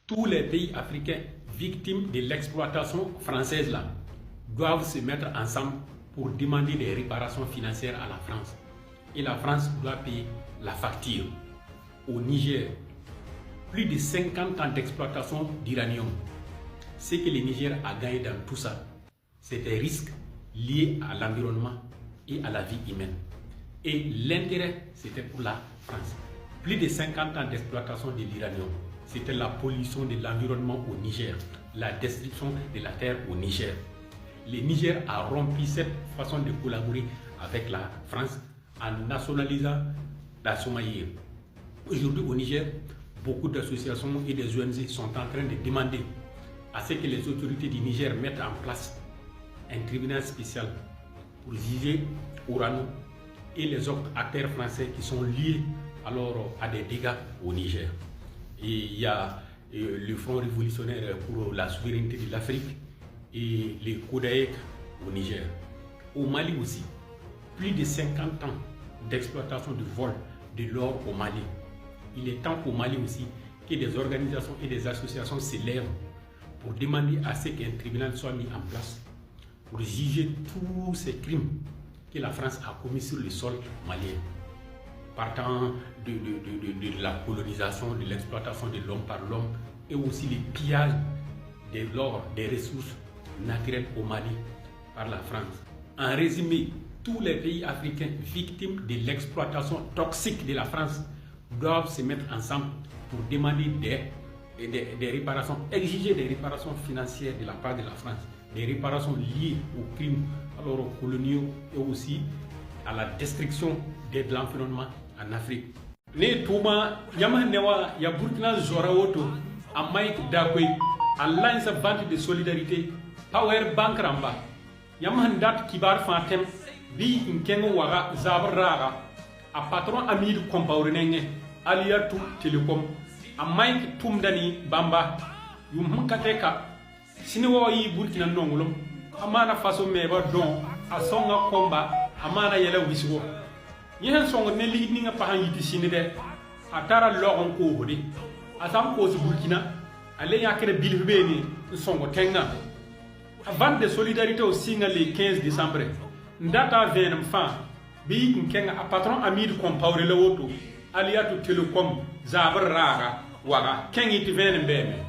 tous les pays africains victimes de l'exploitation française là, doivent se mettre ensemble pour demander des réparations financières à la France. Et la France doit payer la facture. Au Niger, plus de 50 ans d'exploitation d'uranium. Ce que le Niger a gagné dans tout ça, c'est des risques liés à l'environnement et à la vie humaine. Et l'intérêt, c'était pour la France. Plus de 50 ans d'exploitation de l'uranium, c'était la pollution de l'environnement au Niger, la destruction de la terre au Niger. Le Niger a rompu cette façon de collaborer avec la France en nationalisant la Somalie. Aujourd'hui au Niger, beaucoup d'associations et des ONG sont en train de demander à ce que les autorités du Niger mettent en place un tribunal spécial pour juger Orano et les autres acteurs français qui sont liés alors à des dégâts au Niger. Et il y a le Front révolutionnaire pour la souveraineté de l'Afrique et les CODAEC au Niger. Au Mali aussi, plus de 50 ans d'exploitation de vol de l'or au Mali. Il est temps au Mali aussi que des organisations et des associations s'élèvent pour demander à ce qu'un tribunal soit mis en place pour juger tous ces crimes que la France a commis sur le sol malien, partant de la colonisation, de l'exploitation de l'homme par l'homme et aussi les pillages de l'or, des ressources naturelles au Mali par la France. En résumé, tous les pays africains victimes de l'exploitation toxique de la France doivent se mettre ensemble pour demander des réparations, exiger des réparations financières de la part de la France, des réparations liées aux crimes alors coloniaux et aussi à la destruction de l'environnement en Afrique. Ne tuma yama newa ya Burkina Zorawoto a Mike Dakwe Alliance Vente de Solidarité Power Bank Ramba yama dat kibar fatem bi inkengo waga zabrara a patron Amid Compaorene Aliatu Telecom a Mike Tumdani Bamba yum kateka siniwo yi Burkina nongolom amana faso meba don a songa komba amana yela wiswo yehen songo ne li ninga pahan yiti sinide atara logon ko hodi asam ko su Burkina ale yakere bilbeni songo tenga avant de solidarité au singa le 15 décembre ndata venam fa bi nkenga a patron Amid Compaoré le woto aliatu Telecom zabar raga waga kengi ti venem beme